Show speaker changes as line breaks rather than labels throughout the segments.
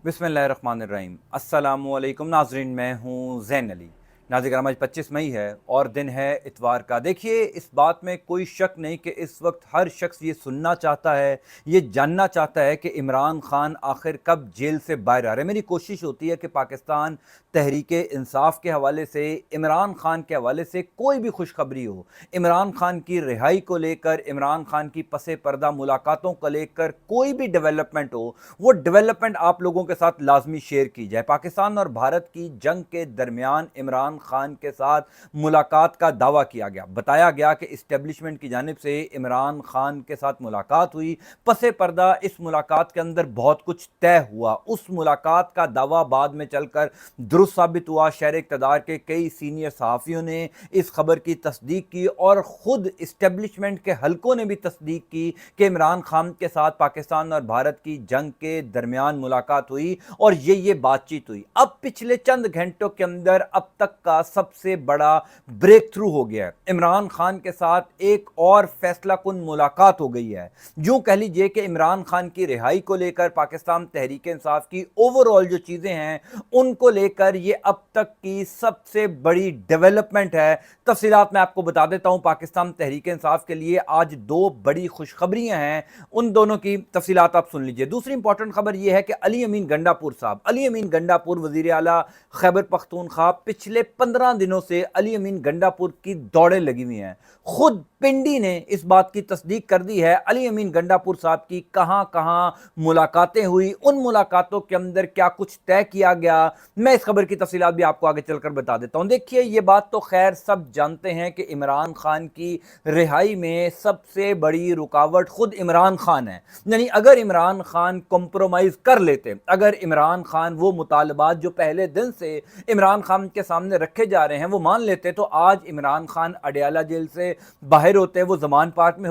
बिस्मिल्लाहिर्रहमानिर्रहीम। अस्सलामुअलैकुम नाज़रीन, मैं हूँ ज़ैन अली। नाज़रीन कराम, आज 25 मई है और दिन है इतवार का। देखिए, इस बात में कोई शक नहीं कि इस वक्त हर शख्स ये सुनना चाहता है, ये जानना चाहता है कि इमरान खान आखिर कब जेल से बाहर आ रहे हैं। मेरी कोशिश होती है कि पाकिस्तान तहरीक इंसाफ के हवाले से, इमरान खान के हवाले से कोई भी खुशखबरी हो, इमरान खान की रिहाई को लेकर, इमरान खान की पसे पर्दा मुलाकातों को लेकर कोई भी डेवलपमेंट हो, वो डेवलपमेंट आप लोगों के साथ लाजमी शेयर की जाए। पाकिस्तान और भारत की जंग के दरमियान इमरान खान के साथ मुलाकात का दावा किया गया, बताया गया कि इस्टेब्लिशमेंट की जानिब से इमरान खान के साथ मुलाकात हुई। पसे पर्दा इस मुलाकात के अंदर बहुत कुछ तय हुआ। उस मुलाकात का दावा बाद में चलकर दुरुस्त साबित हुआ। शहर इक़्तिदार के कई सीनियर सहाफ़ियों ने इस खबर की तस्दीक की और ख़ुद इस्टेब्लिशमेंट के हलकों ने भी तस्दीक की कि इमरान खान के साथ पाकिस्तान और भारत की जंग के दरमियान मुलाकात हुई और ये बातचीत हुई। अब पिछले चंद घंटों के अंदर अब तक का सबसे बड़ा ब्रेक थ्रू हो गया है। इमरान खान के साथ एक और फैसला कुन मुलाकात हो गई है। यूं कह लीजिए कि इमरान खान की रिहाई को लेकर पाकिस्तान तहरीक इंसाफ की ओवरऑल जो चीजें हैं उनको लेकर ये अब तक की सबसे बड़ी डेवलपमेंट है। तफसीलात मैं आपको बता देता हूं। पाकिस्तान तहरीक इंसाफ के लिए आज दो बड़ी खुशखबरियां हैं, उन दोनों की तफसीलात आप सुन लीजिए। दूसरी इंपॉर्टेंट खबर यह है कि अली अमीन गंडापुर साहब, अली अमीन गंडापुर वजीर आला खैबर पख्तूनख्वा, पिछले 15 दिनों से अली अमीन गंडापुर की दौड़ें लगी हुई हैं। खुद पिंडी ने इस बात की तस्दीक कर दी है अली अमीन गंडापुर साहब की कहां कहां मुलाकातें हुई, उन मुलाकातों के अंदर क्या कुछ तय किया गया। मैं इस खबर की तफसीलात भी आपको आगे चलकर बता देता हूं। देखिए, ये बात तो खैर सब जानते हैं कि इमरान खान की रिहाई में सबसे बड़ी रुकावट खुद इमरान खान है। यानी अगर इमरान खान कॉम्प्रोमाइज कर लेते, अगर इमरान खान वो मुतालबात जो पहले दिन से इमरान खान के सामने रखे जा रहे हैं वो मान लेते, तो आज इमरान खान अडयाला जेल से बाहर होते, वो जमान पार्क में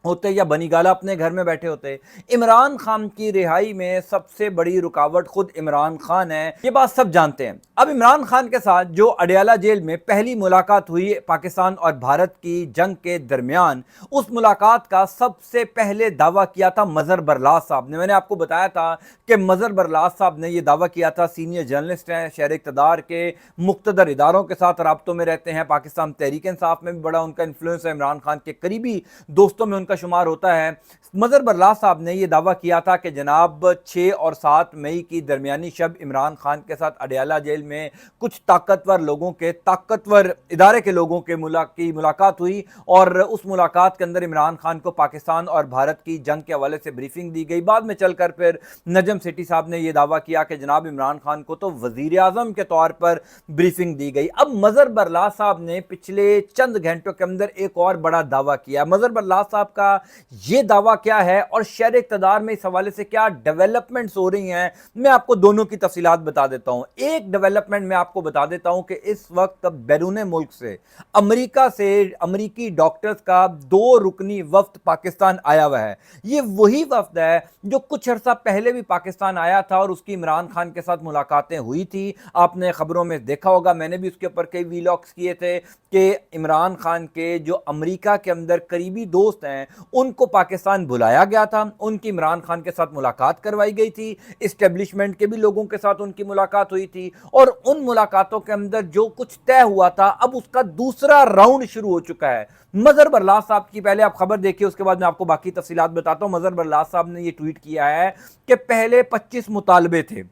होते या बनीगाला अपने घर में बैठे होते। इमरान खान की रिहाई में सबसे बड़ी रुकावट खुद इमरान खान है, ये बात सब जानते हैं। अब इमरान खान के साथ जो अडयाला जेल में पहली मुलाकात हुई पाकिस्तान और भारत की जंग के दरमियान, उस मुलाकात का सबसे पहले दावा किया था मजहर बरलास साहब ने। मैंने आपको बताया था कि मजहर बरलास साहब ने यह दावा किया था। सीनियर जर्नलिस्ट हैं, शहर इक़्तिदार के मुख्तदर इदारों के साथ राब्तों में रहते हैं। पाकिस्तान तहरीक इंसाफ में भी बड़ा उनका इन्फ्लुएंस है, इमरान खान के करीबी दोस्तों में उनका शुमार होता है। मजहर बरलास साहब ने यह दावा किया था कि जनाब 6 और 7 मई की दरमियानी शब इमरान खान के साथ अडयाला जेल में कुछ ताकतवर लोगों के, ताकतवर इदारे के लोगों के मुलाकात हुई और उस मुलाकात के अंदर इमरान खान को पाकिस्तान और भारत की जंग के हवाले से ब्रीफिंग दी गई। बाद में चलकर फिर नजम सेठी साहब ने यह दावा किया कि जनाब इमरान खान को तो वजीर आजम के तौर पर ब्रीफिंग दी गई। अब मजहर बरलास साहब ने पिछले चंद घंटों के अंदर एक और बड़ा दावा किया। मजहर बरलास साहब का यह दावा क्या है और शहर इक़्तिदार में इस हवाले से क्या डेवलपमेंट्स हो रही हैं, मैं आपको दोनों की तफसीलात बता देता हूं। एक डेवलपमेंट मैं आपको बता देता हूं कि इस वक्त बैरून मुल्क से, अमेरिका से, अमेरिकी डॉक्टर्स का 2 रुकनी वफ्द पाकिस्तान आया हुआ है। ये वही वफ्द है जो कुछ अर्सा पहले भी पाकिस्तान आया था और उसकी इमरान खान के साथ मुलाकातें हुई थी। आपने खबरों में देखा होगा, मैंने भी उसके ऊपर कई वीलॉग्स किए थे कि इमरान खान के जो अमेरिका के अंदर करीबी दोस्त हैं उनको पाकिस्तान बुलाया गया था, उनकी इमरान खान के साथ मुलाकात करवाई गई थी। इस्टेब्लिशमेंट के भी लोगों के साथ उनकी मुलाकात हुई थी और उन मुलाकातों के अंदर जो कुछ तय हुआ था अब उसका दूसरा राउंड शुरू हो चुका है। मजहर बरलास साहब की पहले आप खबर देखिए, उसके बाद मैं आपको बाकी तफसीलात बताता हूं। मजहर बरलास साहब ने यह ट्वीट किया है कि पहले 25 मुतालबे थे,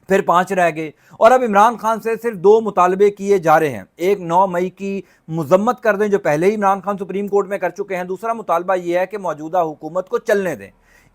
फिर 5 रह गए और अब इमरान खान से सिर्फ 2 मुतालबे किए जा रहे हैं। एक 9 मई की मजम्मत कर दें जो पहले ही इमरान खान सुप्रीम कोर्ट में कर चुके हैं। दूसरा मुतालबा यह है कि मौजूदा हुकूमत को चलने दें।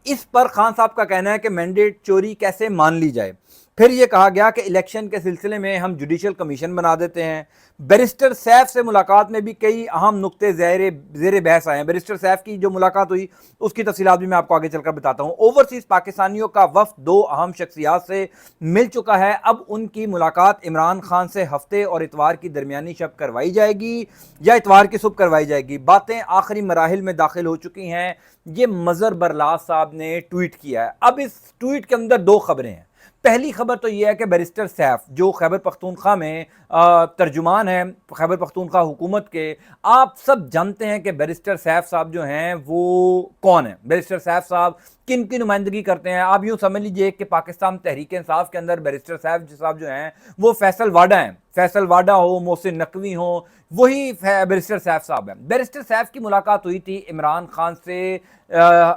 इस पर खान साहब का कहना है कि मैंडेट चोरी कैसे मान ली जाए। फिर यह कहा गया कि इलेक्शन के सिलसिले में हम जुडिशल कमीशन बना देते हैं। बैरिस्टर सैफ से मुलाकात में भी कई अहम नुक्ते ज़ेर बहस आए हैं। बैरिस्टर सैफ की जो मुलाकात हुई उसकी तफसीलात भी मैं आपको आगे चलकर बताता हूँ। ओवरसीज़ पाकिस्तानियों का वफ्द 2 अहम शख्सियात से मिल चुका है। अब उनकी मुलाकात इमरान खान से हफ्ते और इतवार की दरमियानी शब करवाई जाएगी या इतवार की सुबह करवाई जाएगी। बातें आखिरी मराहिल में दाखिल हो चुकी हैं। ये मजहर बरलास साहब ने ट्वीट किया है। अब इस ट्वीट के अंदर 2 खबरें हैं। पहली खबर तो यह है कि बैरिस्टर सैफ जो खैबर पख्तूनख्वा में तर्जुमान है, खैबर पख्तूनख्वा हुकूमत के, आप सब जानते हैं कि बैरिस्टर सैफ साहब जो हैं वो कौन है। बैरिस्टर सैफ साहब کن کی نمائندگی کرتے ہیں؟ آپ یوں سمجھ لیجئے کہ پاکستان تحریک انصاف کے اندر بیرسٹر صاحب جو ہیں وہ فیصل واڈا ہیں، فیصل واڈا ہو، محسن نقوی ہو، وہی بیرسٹر سیف صاحب ہیں۔ بیرسٹر سیف کی ملاقات ہوئی تھی عمران خان سے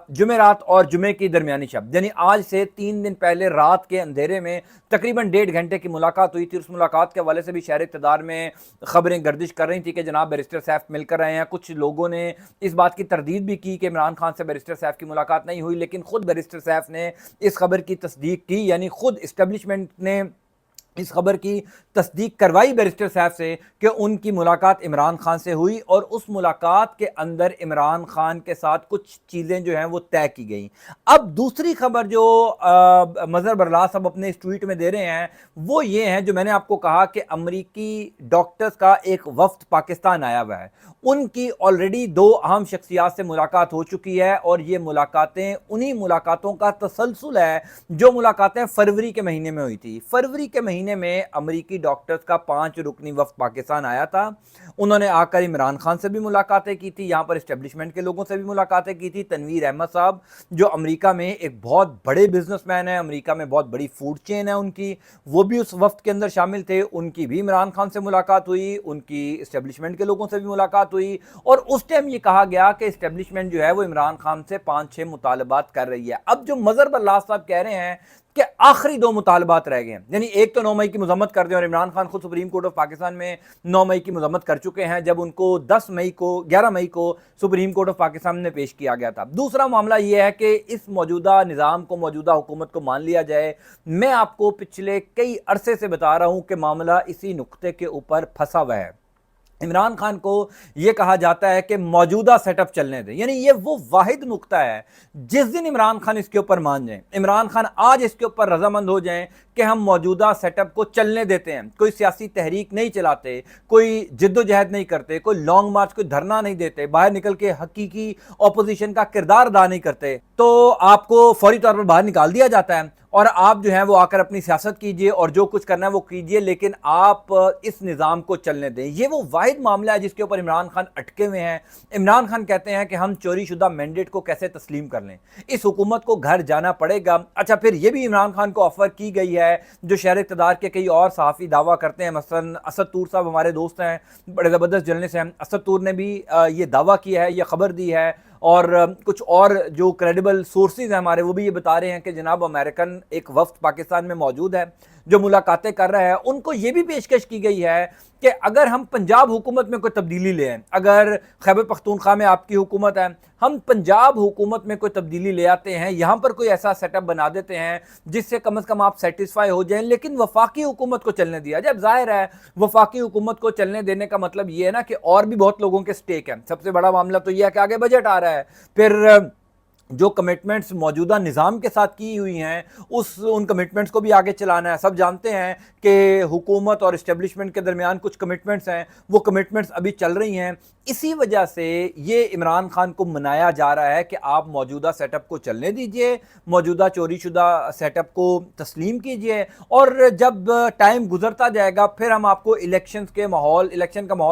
جمعرات اور جمعے کی درمیانی شب، یعنی آج سے 3 دن پہلے رات کے اندھیرے میں تقریباً 1.5 گھنٹے کی ملاقات ہوئی تھی۔ اس ملاقات کے حوالے سے بھی شہر اقتدار میں خبریں گردش کر رہی تھی کہ جناب بیرسٹر سیف مل کر رہے ہیں۔ کچھ لوگوں نے اس بات کی تردید بھی کی کہ عمران خان سے بیرسٹر سیف کی ملاقات نہیں ہوئی، لیکن خود بیرسٹر سیف نے اس خبر کی تصدیق کی، یعنی خود اسٹیبلشمنٹ نے اس خبر کی تصدیق کروائی بیرسٹر صاحب سے کہ ان کی ملاقات عمران خان سے ہوئی، اور اس ملاقات کے اندر عمران خان کے ساتھ کچھ چیزیں جو ہیں وہ طے کی گئیں۔ اب دوسری خبر جو مظہر برلاس اب اپنے اس ٹویٹ میں دے رہے ہیں وہ یہ ہیں، جو میں نے آپ کو کہا کہ امریکی ڈاکٹرز کا ایک وفد پاکستان آیا ہوا ہے، ان کی آلریڈی 2 اہم شخصیات سے ملاقات ہو چکی ہے، اور یہ ملاقاتیں انہی ملاقاتوں کا تسلسل ہے جو ملاقاتیں فروری کے مہینے میں ہوئی تھی۔ فروری کے مہینے میں امریکی ڈاکٹرز کا 5 رکنی وفد پاکستان آیا تھا، انہوں نے آ کر عمران خان سے بھی ملاقاتیں کی تھی، یہاں پر اسٹیبلشمنٹ کے لوگوں سے بھی ملاقاتیں کی تھی۔ تنویر احمد صاحب جو امریکہ میں ایک بہت بڑے بزنس مین ہیں، امریکہ میں بہت بڑی فوڈ چین ہے ان کی، وہ بھی اس وفد کے اندر شامل تھے، ان کی بھی عمران خان سے ملاقات ہوئی، ان کی اسٹیبلشمنٹ کے لوگوں سے بھی ملاقات ہوئی، اور اس ٹائم یہ کہا گیا کہ اسٹیبلشمنٹ جو ہے وہ عمران خان سے 5-6 مطالبات کر رہی ہے۔ اب جو مظہر برلاس صاحب کہہ رہے ہیں کہ آخری 2 مطالبات رہ گئے ہیں، یعنی ایک تو 9 مئی کی مذمت کر دیں، اور عمران خان خود سپریم کورٹ آف پاکستان میں 9 مئی کی مذمت کر چکے ہیں جب ان کو 11 مئی کو سپریم کورٹ آف پاکستان میں پیش کیا گیا تھا۔ دوسرا معاملہ یہ ہے کہ اس موجودہ نظام کو، موجودہ حکومت کو مان لیا جائے۔ میں آپ کو پچھلے کئی عرصے سے بتا رہا ہوں کہ معاملہ اسی نقطے کے اوپر پھنسا ہوا ہے۔ عمران خان کو یہ کہا جاتا ہے کہ موجودہ سیٹ اپ چلنے دیں، یعنی یہ وہ واحد نقطہ ہے جس دن عمران خان اس کے اوپر مان جائیں، عمران خان آج اس کے اوپر رضامند ہو جائیں کہ ہم موجودہ سیٹ اپ کو چلنے دیتے ہیں، کوئی سیاسی تحریک نہیں چلاتے، کوئی جد و جہد نہیں کرتے، کوئی لانگ مارچ، کوئی دھرنا نہیں دیتے، باہر نکل کے حقیقی اپوزیشن کا کردار ادا نہیں کرتے، تو آپ کو فوری طور پر باہر نکال دیا جاتا ہے، اور آپ جو ہیں وہ آ کر اپنی سیاست کیجئے اور جو کچھ کرنا ہے وہ کیجئے، لیکن آپ اس نظام کو چلنے دیں۔ یہ وہ واحد معاملہ ہے جس کے اوپر عمران خان اٹکے ہوئے ہیں۔ عمران خان کہتے ہیں کہ ہم چوری شدہ مینڈیٹ کو کیسے تسلیم کر لیں، اس حکومت کو گھر جانا پڑے گا۔ اچھا، پھر یہ بھی عمران خان کو آفر کی گئی ہے جو شہر اقتدار کے کئی اور صحافی دعویٰ کرتے ہیں، مثلا اسد طور صاحب ہمارے دوست ہیں، بڑے زبردست جرنلسٹ ہیں، اسد طور نے بھی یہ دعویٰ کیا ہے، یہ خبر دی ہے، اور کچھ اور جو کریڈیبل سورسز ہیں ہمارے وہ بھی یہ بتا رہے ہیں کہ جناب امریکن ایک وفد پاکستان میں موجود ہے جو ملاقاتیں کر رہا ہے۔ ان کو یہ بھی پیشکش کی گئی ہے کہ اگر ہم پنجاب حکومت میں کوئی تبدیلی لے آئیں، اگر خیبر پختونخوا میں آپ کی حکومت ہے، ہم پنجاب حکومت میں کوئی تبدیلی لے آتے ہیں، یہاں پر کوئی ایسا سیٹ اپ بنا دیتے ہیں جس سے کم از کم آپ سیٹسفائی ہو جائیں، لیکن وفاقی حکومت کو چلنے دیا جب ظاہر ہے وفاقی حکومت کو چلنے دینے کا مطلب یہ ہے نا کہ اور بھی بہت لوگوں کے سٹیک ہیں۔ سب سے بڑا معاملہ تو یہ ہے کہ آگے بجٹ آ رہا ہے، پھر جو کمٹمنٹس موجودہ نظام کے ساتھ کی ہوئی ہیں ان کمٹمنٹس کو بھی آگے چلانا ہے۔ سب جانتے ہیں کہ حکومت اور اسٹیبلشمنٹ کے درمیان کچھ کمٹمنٹس ہیں، وہ کمٹمنٹس ابھی چل رہی ہیں، اسی وجہ سے یہ عمران خان کو منایا جا رہا ہے کہ آپ موجودہ سیٹ اپ کو چلنے دیجئے، موجودہ چوری شدہ سیٹ اپ کو تسلیم کیجئے، اور جب ٹائم گزرتا جائے گا پھر ہم آپ کو الیکشن کا ماحول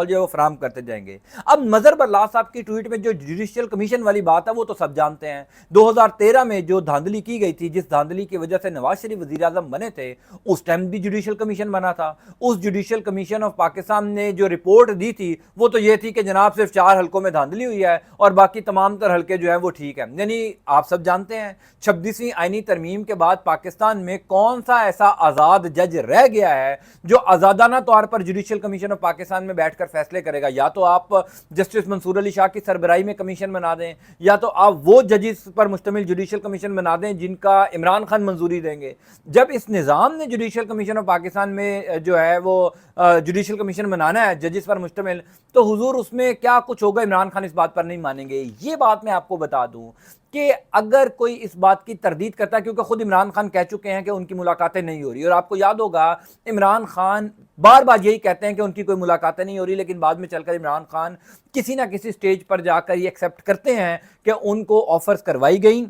جو ہے وہ فراہم کرتے جائیں گے۔ اب مظہر برلاس صاحب کی ٹویٹ میں جو جوڈیشل کمیشن والی بات ہے وہ تو سب جانتے ہیں، 2013 میں جو دھاندلی کی گئی تھی، جس دھاندلی کی وجہ سے نواز شریف وزیر اعظم بنے تھے، اس ٹائم بھی جوڈیشل کمیشن بنا تھا۔ اس جوڈیشل کمیشن آف پاکستان نے جو رپورٹ دی تھی وہ تو یہ تھی کہ جناب صرف 4 حلقوں میں دھاندلی ہوئی ہے اور باقی تمام تر حلقے جو ہیں وہ ٹھیک ہیں۔ یعنی آپ سب جانتے ہیں 26ویں آئینی ترمیم کے بعد پاکستان میں کون سا ایسا آزاد جج رہ گیا ہے جو آزادانہ طور پر جوڈیشل کمیشن آف پاکستان میں بیٹھ کر فیصلے کرے گا؟ یا تو آپ جسٹس منصور علی شاہ کی سربراہی میں کمیشن بنا دیں، یا تو آپ وہ ججز پر مشتمل جوڈیشل کمیشن بنا دیں جن کا عمران خان منظوری دیں گے۔ جب اس نظام نے جوڈیشل کمیشن آف پاکستان میں جو ہے وہ جوڈیشل کمیشن بنانا ہے ججز پر مشتمل، تو حضور اس میں کیا کچھ ہوگا، عمران خان اس بات پر نہیں مانیں گے۔ یہ بات میں آپ کو بتا دوں کہ اگر کوئی اس بات کی تردید کرتا ہے، کیونکہ خود عمران خان کہہ چکے ہیں کہ ان کی ملاقاتیں نہیں ہو رہی، اور آپ کو یاد ہوگا عمران خان بار بار یہی کہتے ہیں کہ ان کی کوئی ملاقاتیں نہیں ہو رہی، لیکن بعد میں چل کر عمران خان کسی نہ کسی سٹیج پر جا کر یہ ایکسیپٹ کرتے ہیں کہ ان کو آفرز کروائی گئیں،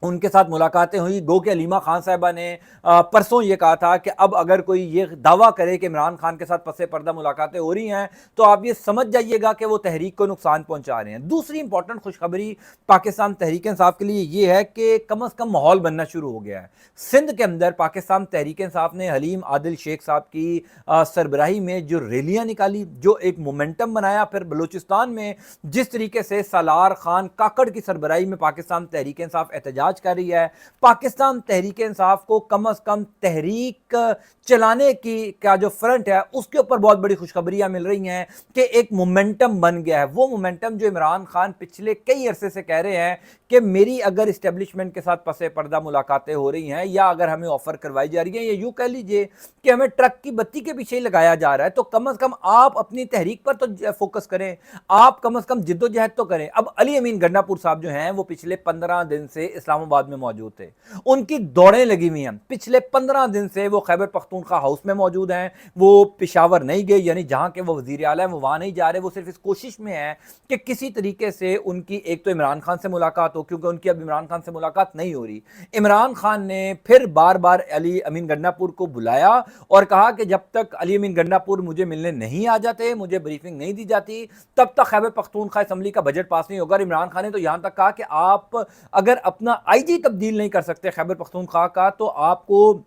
उनके साथ मुलाकातें हुई। गो कि अलीमा खान साहिबा ने परसों ये कहा था कि अब अगर कोई ये दावा करे कि इमरान खान के साथ पसे पर्दा मुलाकातें हो रही हैं तो आप ये समझ जाइएगा कि वो तहरीक को नुकसान पहुंचा रहे हैं। दूसरी इंपॉर्टेंट खुशखबरी पाकिस्तान तहरीक इंसाफ के लिए ये है कि कम अज़ कम माहौल बनना शुरू हो गया है। सिंध के अंदर पाकिस्तान तहरीक इंसाफ ने हलीम आदिल शेख साहब की सरबराही में जो रैलियाँ निकाली, जो एक मोमेंटम बनाया, फिर बलूचिस्तान में जिस तरीके से सालार खान काकड़ की सरबराही में पाकिस्तान तहरीक इंसाफ एहतजाज कर रही है, पाकिस्तान तहरीक इंसाफ को कम अज़ कम तहरीक चलाने की का जो फ्रंट है उसके ऊपर बहुत बड़ी खुशखबरियां मिल रही हैं कि एक मोमेंटम बन गया है। वो मोमेंटम जो इमरान खान पिछले कई अरसे से कह रहे हैं कि मेरी अगर इस्टेब्लिशमेंट के साथ पसे पर्दा मुलाकातें हो रही हैं या अगर हमें ऑफर करवाई जा रही है, या यूं कह लीजिए कि हमें ट्रक की बत्ती के पीछे ही लगाया जा रहा है, तो कम अज़ कम आप अपनी तहरीक पर तो फोकस करें, आप कम अज़ कम जिद्दोजहद तो करें। अब अली अमीन गंडापुर साहब जो हैं वो पिछले 15 दिन से इस्लामाबाद में मौजूद थे, उनकी दौड़ें लगी हुई हैं। पिछले 15 दिन से वो खैबर पख्तूनख्वा हाउस में मौजूद हैं, वो पेशावर नहीं गए, यानी जहां के वो वजीर आला हैं वो वहां नहीं जा रहे। वो सिर्फ इस कोशिश में है कि किसी तरीके से उनकी एक तो इमरान खान से मुलाकात हो, क्योंकि उनकी अब इमरान खान से मुलाकात नहीं हो रही। इमरान खान ने फिर बार बार अली अमीन गंडापुर को बुलाया और कहा कि जब तक अली अमीन गंडापुर मुझे मिलने नहीं आ जाते, मुझे ब्रीफिंग नहीं दी जाती, तब तक खैबर पख्तूनख्वा असम्बली का बजट पास नहीं होगा। इमरान खान ने तो यहां तक कहा कि आप अगर अपना आईजी तब्दील नहीं कर सकते खैबर पख्तूनख्वा का, तो आपको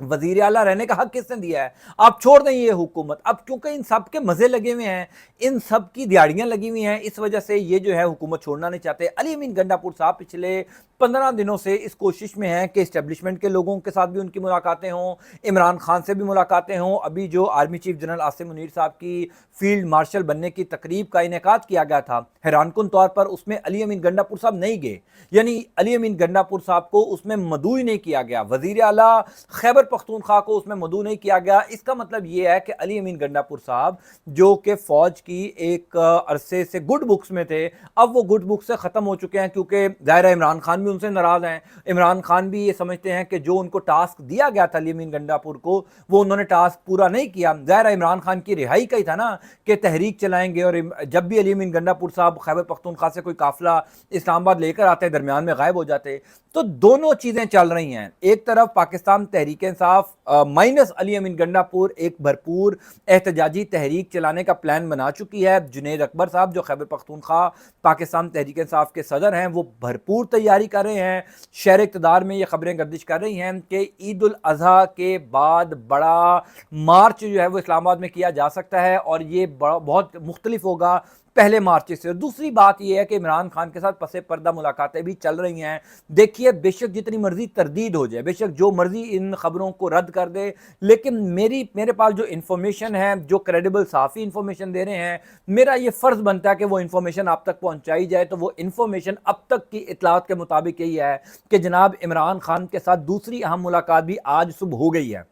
वजीर आला रहने का हक किसने दिया है? आप छोड़ दें ये हुकूमत। अब क्योंकि इन सब के मजे लगे हुए हैं, इन सब की दिहाड़ियां लगी हुई हैं, इस वजह से ये जो है हुकूमत छोड़ना नहीं चाहते। अली अमीन गंडापुर साहब पिछले 15 दिनों से इस कोशिश में हैं कि इस्टेब्लिशमेंट के लोगों के साथ भी उनकी मुलाकातें हों, इमरान खान से भी मुलाकातें हों। अभी जो army chief general Asim Munir साहब की फील्ड मार्शल बनने की तकरीब का इनेकाद किया गया था, हैरानकुन तौर पर उसमें अली अमीन गंडापुर साहब नहीं गए, यानी अली अमीन गंडापुर साहब को उसमें मदऊ ही नहीं किया गया। वजीर आला खैबर पख्तूनख्वा को उसमें मदऊ नहीं किया गया। इसका मतलब यह है कि अली अमीन गंडापुर साहब जो कि फौज की एक अरसे से गुड बुक्स में थे, अब वो गुड बुक्स से खत्म हो चुके हैं, क्योंकि ज़ाहिर है इमरान खान भी उनसे नाराज हैं। इमरान खान भी ये समझते हैं कि जो उनको टास्क दिया गया था अली अमीन गंडापुर को, वो उन्होंने टास्क पूरा नहीं किया। ज़ाहिर है इमरान खान की रिहाई का ही था ना कि तहरीक चलाएंगे, और जब भी अली अमीन गंडापुर साहब खैबर पख्तूनख्वा से कोई काफिला इस्लामाबाद लेकर आते, दरमियान में गायब हो जाते। तो दोनों चीज़ें चल रही हैं। एक तरफ पाकिस्तान तहरीक इंसाफ माइनस अली अमीन गंडापुर एक भरपूर एहतजाजी तहरीक चलाने का प्लान बना चुकी है। जुनैद अकबर साहब जो खैबर पख्तूनख्वा पाकिस्तान तहरीक इंसाफ के सदर हैं, वो भरपूर तैयारी कर रहे हैं। शहर इक़्तिदार में ये खबरें गर्दिश कर रही हैं कि ईद उल अज़हा के बाद बड़ा मार्च जो है वो इस्लामाबाद में किया जा सकता है, और ये बहुत मुख्तलिफ होगा पहले मार्च से। और दूसरी बात यह है कि इमरान खान के साथ पसे पर्दा मुलाकातें भी चल रही हैं। देखिए, बेशक जितनी मर्जी तरदीद हो जाए, बेशक जो मर्जी इन खबरों को रद्द कर दे, लेकिन मेरे पास जो इन्फॉर्मेशन है, जो क्रेडिबल साफ़ी इन्फॉर्मेशन दे रहे हैं, मेरा ये फ़र्ज़ बनता है कि वो इन्फॉर्मेशन आप तक पहुँचाई जाए। तो वो इन्फॉर्मेशन अब तक की इतलात के मुताबिक यही है कि जनाब इमरान खान के साथ दूसरी अहम मुलाकात भी आज सुबह हो गई है,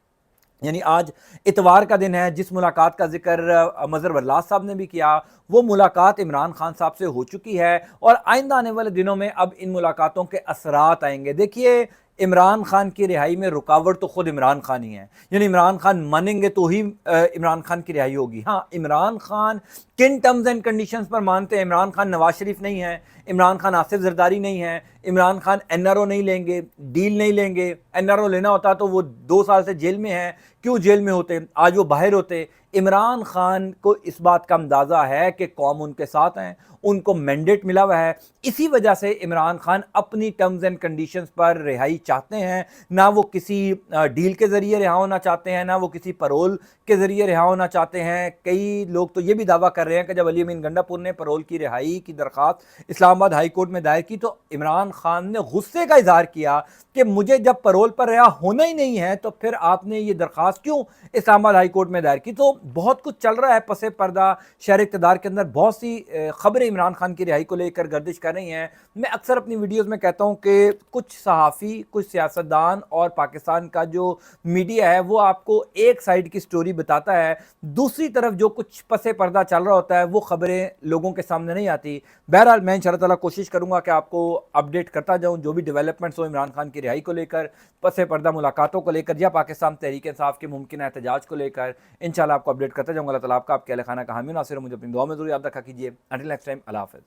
यानी आज इतवार का दिन है। जिस मुलाकात का जिक्र मज़हर वल्लाद साहब ने भी किया, वो मुलाकात इमरान खान साहब से हो चुकी है, और आइंदा आने वाले दिनों में अब इन मुलाकातों के असरात आएंगे। देखिए, इमरान खान की रिहाई में रुकावट तो खुद इमरान खान ही है, यानी इमरान खान मानेंगे तो ही इमरान खान की रिहाई होगी। हाँ, इमरान खान किन टर्म्स एंड कंडीशंस पर मानते हैं? इमरान खान नवाज शरीफ नहीं है, इमरान खान आसिफ जरदारी नहीं है, इमरान खान एनआरओ नहीं लेंगे, डील नहीं लेंगे। एनआरओ लेना होता तो वो 2 साल से जेल में है, क्यों जेल में होते, आज वो बाहर होते। इमरान खान को इस बात का अंदाज़ा है कि कौम उनके साथ हैं, उनको मैंडेट मिला हुआ है। इसी वजह से इमरान खान अपनी टर्म्स एंड कंडीशंस पर रिहाई चाहते हैं। ना वो किसी डील के ज़रिए रिहा होना चाहते हैं, ना वो किसी परोल के ज़रिए रिहा होना चाहते हैं। कई लोग तो ये भी दावा कर रहे हैं कि जब अली अमीन गंडापुर ने परोल की रिहाई की दरख्वास्त इस्लामाबाद हाई कोर्ट में दायर की, तो इमरान खान ने गुस्से का इजहार किया कि मुझे जब परोल पर रिहा होना ही नहीं है, तो फिर आपने ये दरख्वास्त क्यों इस्लामाबाद हाई कोर्ट में दायर की। तो बहुत कुछ चल रहा है पसे पर्दा शहर इक़्तिदार के अंदर। बहुत सी खबरें इमरान खान की रिहाई को लेकर गर्दिश कर रही हैं। मैं अक्सर अपनी वीडियोस में कहता हूं कि कुछ सहाफ़ी, कुछ सियासतदान और पाकिस्तान का जो मीडिया है वो आपको एक साइड की स्टोरी बताता है, दूसरी तरफ जो कुछ पसे पर्दा चल रहा होता है वो खबरें लोगों के सामने नहीं आती। बहरहाल मैं इंशाअल्लाह ताला कोशिश करूँगा कि आपको अपडेट करता जाऊँ जो भी डेवलपमेंट्स हो इमरान खान की रिहाई को लेकर, पसे पर्दा मुलाकातों को लेकर, या पाकिस्तान तहरीक इंसाफ के मुमकिन एहतजाज को लेकर। इंशाअल्लाह आपको अपडेट करता जाऊँगा। अल्लाह ताला आपका आपके अहल खाना का हामी नासिर। मुझे अपनी दुआ में ज़रूर याद रखा कीजिए। अंटिल नेक्स्ट टाइम, अल्लाह हाफ़िज़।